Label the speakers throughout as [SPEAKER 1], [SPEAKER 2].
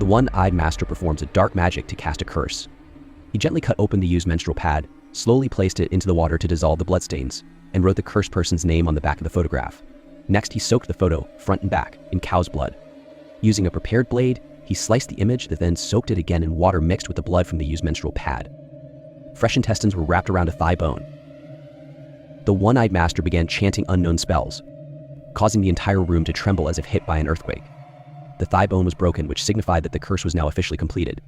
[SPEAKER 1] The one-eyed master performs a dark magic to cast a curse. He gently cut open the used menstrual pad, slowly placed it into the water to dissolve the bloodstains, and wrote the cursed person's name on the back of the photograph. Next, he soaked the photo, front and back, in cow's blood. Using a prepared blade, he sliced the image that then soaked it again in water mixed with the blood from the used menstrual pad. Fresh intestines were wrapped around a thigh bone. The one-eyed master began chanting unknown spells, causing the entire room to tremble as if hit by an earthquake. The thigh bone was broken, which signified that the curse was now officially completed.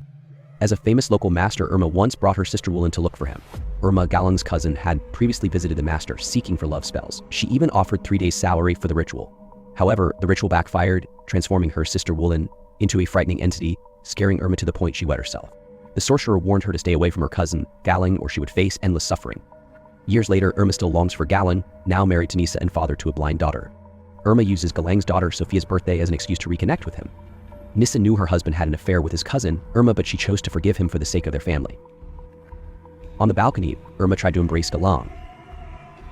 [SPEAKER 1] As a famous local master, Irma once brought her sister Woolen to look for him. Irma, Galang's cousin, had previously visited the master, seeking for love spells. She even offered 3 days' salary for the ritual. However, the ritual backfired, transforming her sister Woolen into a frightening entity, scaring Irma to the point she wet herself. The sorcerer warned her to stay away from her cousin, Galang, or she would face endless suffering. Years later, Irma still longs for Galang, now married to Nisa and father to a blind daughter. Irma uses Galang's daughter Sophia's birthday as an excuse to reconnect with him. Nisa knew her husband had an affair with his cousin, Irma, but she chose to forgive him for the sake of their family. On the balcony, Irma tried to embrace Galang.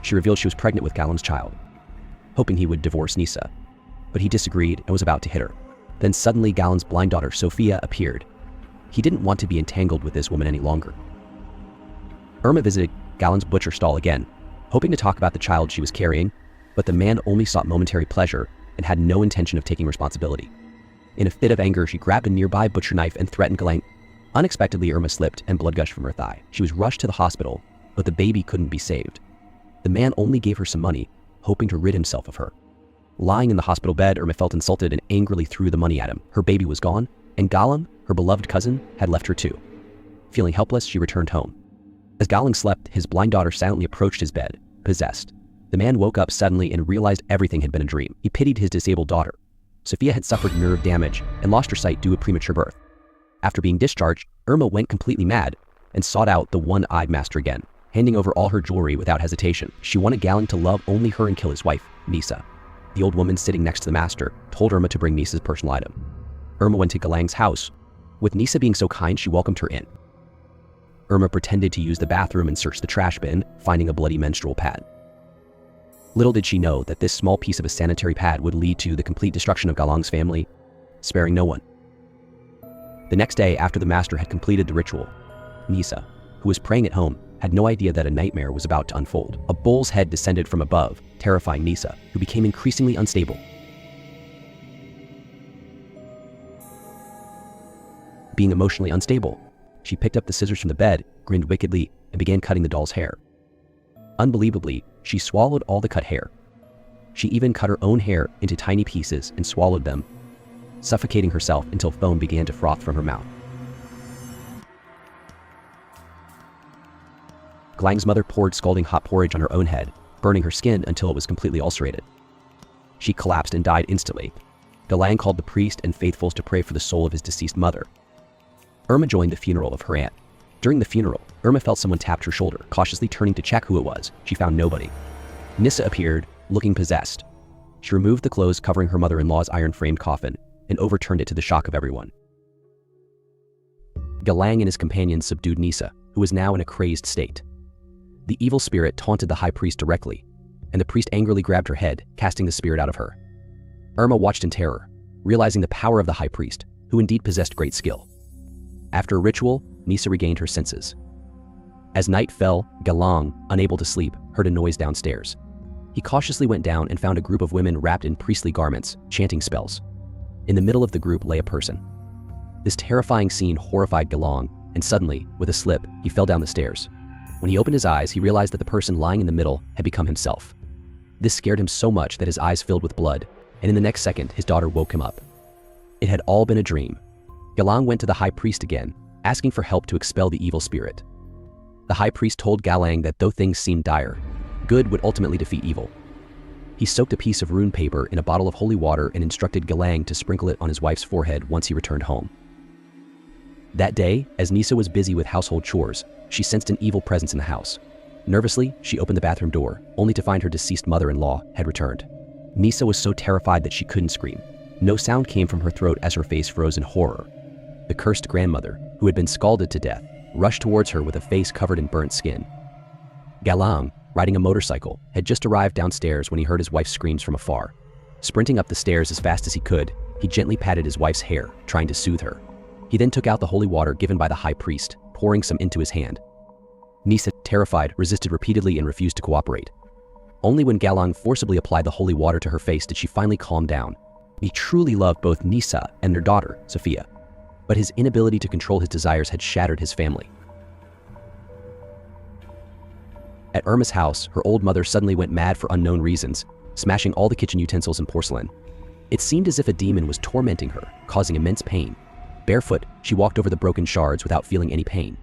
[SPEAKER 1] She revealed she was pregnant with Galang's child, hoping he would divorce Nisa. But he disagreed and was about to hit her. Then suddenly Galang's blind daughter Sophia appeared. He didn't want to be entangled with this woman any longer. Irma visited Galang's butcher stall again, hoping to talk about the child she was carrying, but the man only sought momentary pleasure and had no intention of taking responsibility. In a fit of anger, she grabbed a nearby butcher knife and threatened Galang. Unexpectedly, Irma slipped and blood gushed from her thigh. She was rushed to the hospital, but the baby couldn't be saved. The man only gave her some money, hoping to rid himself of her. Lying in the hospital bed, Irma felt insulted and angrily threw the money at him. Her baby was gone, and Galang, her beloved cousin, had left her too. Feeling helpless, she returned home. As Galang slept, his blind daughter silently approached his bed, possessed. The man woke up suddenly and realized everything had been a dream. He pitied his disabled daughter. Sophia had suffered nerve damage and lost her sight due to premature birth. After being discharged, Irma went completely mad and sought out the one-eyed master again, handing over all her jewelry without hesitation. She wanted Galang to love only her and kill his wife, Nisa. The old woman sitting next to the master told Irma to bring Nisa's personal item. Irma went to Galang's house. With Nisa being so kind, she welcomed her in. Irma pretended to use the bathroom and search the trash bin, finding a bloody menstrual pad. Little did she know that this small piece of a sanitary pad would lead to the complete destruction of Galang's family, sparing no one. The next day, after the master had completed the ritual, Nisa, who was praying at home, had no idea that a nightmare was about to unfold. A bull's head descended from above, terrifying Nisa, who became increasingly unstable. Being emotionally unstable, she picked up the scissors from the bed, grinned wickedly, and began cutting the doll's hair. Unbelievably, she swallowed all the cut hair. She even cut her own hair into tiny pieces and swallowed them, suffocating herself until foam began to froth from her mouth. Galang's mother poured scalding hot porridge on her own head, burning her skin until it was completely ulcerated. She collapsed and died instantly. Galang called the priest and faithfuls to pray for the soul of his deceased mother. Irma joined the funeral of her aunt. During the funeral, Irma felt someone tapped her shoulder. Cautiously turning to check who it was, she found nobody. Nisa appeared, looking possessed. She removed the clothes covering her mother-in-law's iron-framed coffin and overturned it to the shock of everyone. Galang and his companions subdued Nisa, who was now in a crazed state. The evil spirit taunted the high priest directly, and the priest angrily grabbed her head, casting the spirit out of her. Irma watched in terror, realizing the power of the high priest, who indeed possessed great skill. After a ritual, Nisa regained her senses. As night fell, Galang, unable to sleep, heard a noise downstairs. He cautiously went down and found a group of women wrapped in priestly garments, chanting spells. In the middle of the group lay a person. This terrifying scene horrified Galang, and suddenly, with a slip, he fell down the stairs. When he opened his eyes, he realized that the person lying in the middle had become himself. This scared him so much that his eyes filled with blood, and in the next second, his daughter woke him up. It had all been a dream. Galang went to the high priest again, asking for help to expel the evil spirit. The high priest told Galang that though things seemed dire, good would ultimately defeat evil. He soaked a piece of rune paper in a bottle of holy water and instructed Galang to sprinkle it on his wife's forehead once he returned home. That day, as Nisa was busy with household chores, she sensed an evil presence in the house. Nervously, she opened the bathroom door, only to find her deceased mother-in-law had returned. Nisa was so terrified that she couldn't scream. No sound came from her throat as her face froze in horror. The cursed grandmother, who had been scalded to death, rushed towards her with a face covered in burnt skin. Galang, riding a motorcycle, had just arrived downstairs when he heard his wife's screams from afar. Sprinting up the stairs as fast as he could, he gently patted his wife's hair, trying to soothe her. He then took out the holy water given by the high priest, pouring some into his hand. Nisa, terrified, resisted repeatedly and refused to cooperate. Only when Galang forcibly applied the holy water to her face did she finally calm down. He truly loved both Nisa and their daughter, Sophia, but his inability to control his desires had shattered his family. At Irma's house, her old mother suddenly went mad for unknown reasons, smashing all the kitchen utensils and porcelain. It seemed as if a demon was tormenting her, causing immense pain. Barefoot, she walked over the broken shards without feeling any pain.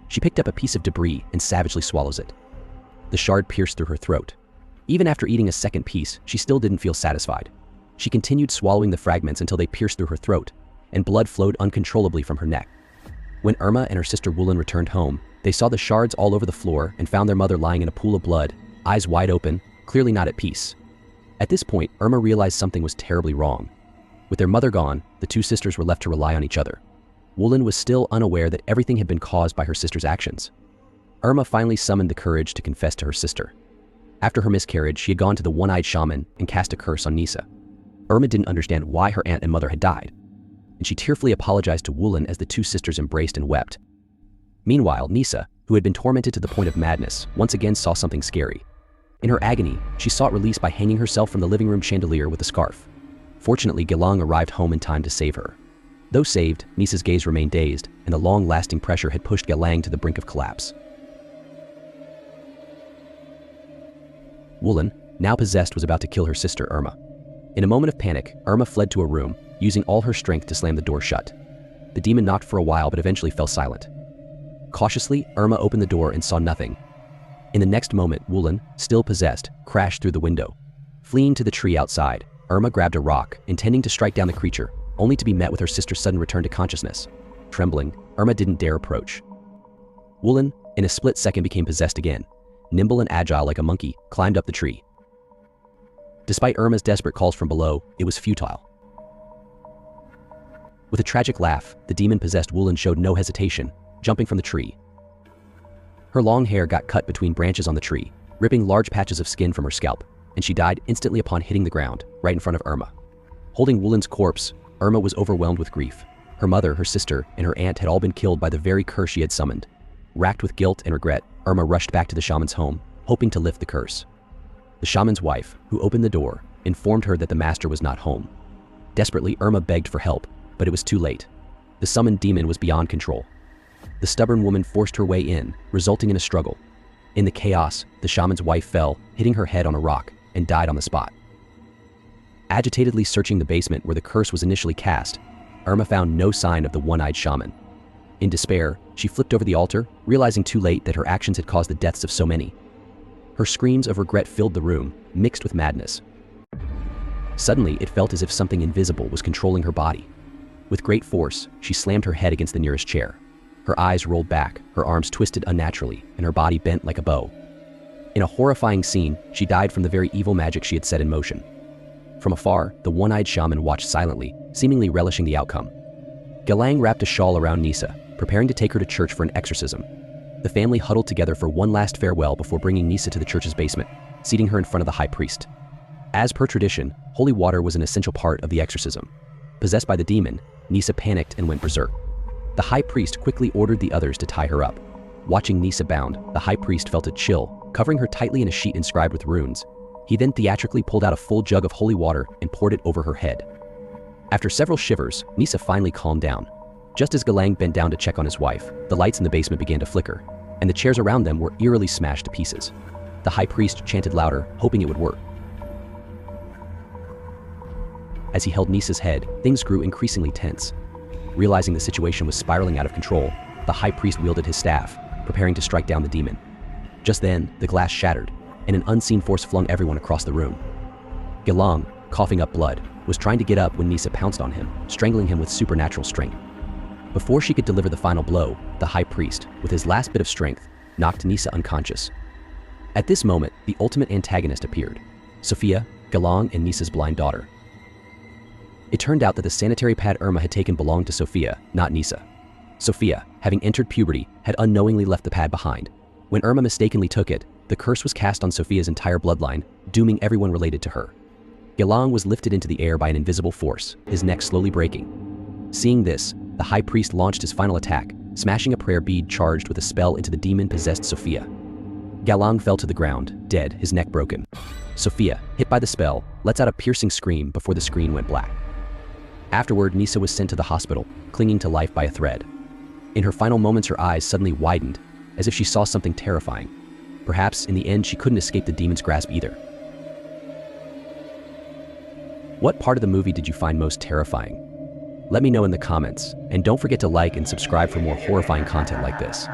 [SPEAKER 1] She picked up a piece of debris and savagely swallows it. The shard pierced through her throat. Even after eating a second piece, she still didn't feel satisfied. She continued swallowing the fragments until they pierced through her throat, and blood flowed uncontrollably from her neck. When Irma and her sister Woolen returned home, they saw the shards all over the floor and found their mother lying in a pool of blood, eyes wide open, clearly not at peace. At this point, Irma realized something was terribly wrong. With their mother gone, the two sisters were left to rely on each other. Woolen was still unaware that everything had been caused by her sister's actions. Irma finally summoned the courage to confess to her sister. After her miscarriage, she had gone to the one-eyed shaman and cast a curse on Nisa. Irma didn't understand why her aunt and mother had died, and she tearfully apologized to Woolen as the two sisters embraced and wept. Meanwhile, Nisa, who had been tormented to the point of madness, once again saw something scary. In her agony, she sought release by hanging herself from the living room chandelier with a scarf. Fortunately, Galang arrived home in time to save her. Though saved, Nisa's gaze remained dazed, and the long-lasting pressure had pushed Galang to the brink of collapse. Woolen, now possessed, was about to kill her sister Irma. In a moment of panic, Irma fled to a room, using all her strength to slam the door shut. The demon knocked for a while but eventually fell silent. Cautiously, Irma opened the door and saw nothing. In the next moment, Woolen, still possessed, crashed through the window. Fleeing to the tree outside, Irma grabbed a rock, intending to strike down the creature, only to be met with her sister's sudden return to consciousness. Trembling, Irma didn't dare approach. Woolen, in a split second, became possessed again. Nimble and agile like a monkey, climbed up the tree. Despite Irma's desperate calls from below, it was futile. With a tragic laugh, the demon-possessed Woolen showed no hesitation, jumping from the tree. Her long hair got cut between branches on the tree, ripping large patches of skin from her scalp, and she died instantly upon hitting the ground, right in front of Irma. Holding Woolen's corpse, Irma was overwhelmed with grief. Her mother, her sister, and her aunt had all been killed by the very curse she had summoned. Racked with guilt and regret, Irma rushed back to the shaman's home, hoping to lift the curse. The shaman's wife, who opened the door, informed her that the master was not home. Desperately, Irma begged for help, but it was too late. The summoned demon was beyond control. The stubborn woman forced her way in, resulting in a struggle. In the chaos, the shaman's wife fell, hitting her head on a rock, and died on the spot. Agitatedly searching the basement where the curse was initially cast, Irma found no sign of the one-eyed shaman. In despair, she flipped over the altar, realizing too late that her actions had caused the deaths of so many. Her screams of regret filled the room, mixed with madness. Suddenly, it felt as if something invisible was controlling her body. With great force, she slammed her head against the nearest chair. Her eyes rolled back, her arms twisted unnaturally, and her body bent like a bow. In a horrifying scene, she died from the very evil magic she had set in motion. From afar, the one-eyed shaman watched silently, seemingly relishing the outcome. Galang wrapped a shawl around Nisa, preparing to take her to church for an exorcism. The family huddled together for one last farewell before bringing Nisa to the church's basement, seating her in front of the high priest. As per tradition, holy water was an essential part of the exorcism. Possessed by the demon, Nisa panicked and went berserk. The high priest quickly ordered the others to tie her up. Watching Nisa bound, the high priest felt a chill, covering her tightly in a sheet inscribed with runes. He then theatrically pulled out a full jug of holy water and poured it over her head. After several shivers, Nisa finally calmed down. Just as Galang bent down to check on his wife, the lights in the basement began to flicker, and the chairs around them were eerily smashed to pieces. The high priest chanted louder, hoping it would work. As he held Nisa's head, things grew increasingly tense. Realizing the situation was spiraling out of control, the high priest wielded his staff, preparing to strike down the demon. Just then, the glass shattered, and an unseen force flung everyone across the room. Galang, coughing up blood, was trying to get up when Nisa pounced on him, strangling him with supernatural strength. Before she could deliver the final blow, the high priest, with his last bit of strength, knocked Nisa unconscious. At this moment, the ultimate antagonist appeared: Sophia, Galang, and Nisa's blind daughter. It turned out that the sanitary pad Irma had taken belonged to Sophia, not Nisa. Sophia, having entered puberty, had unknowingly left the pad behind. When Irma mistakenly took it, the curse was cast on Sophia's entire bloodline, dooming everyone related to her. Galang was lifted into the air by an invisible force, his neck slowly breaking. Seeing this, The high priest launched his final attack, smashing a prayer bead charged with a spell into the demon-possessed Sophia. Galang fell to the ground, dead, his neck broken. Sophia, hit by the spell, lets out a piercing scream before the screen went black. Afterward, Nisa was sent to the hospital, clinging to life by a thread. In her final moments, her eyes suddenly widened, as if she saw something terrifying. Perhaps, in the end, she couldn't escape the demon's grasp either. What part of the movie did you find most terrifying? Let me know in the comments, and don't forget to like and subscribe for more horrifying content like this.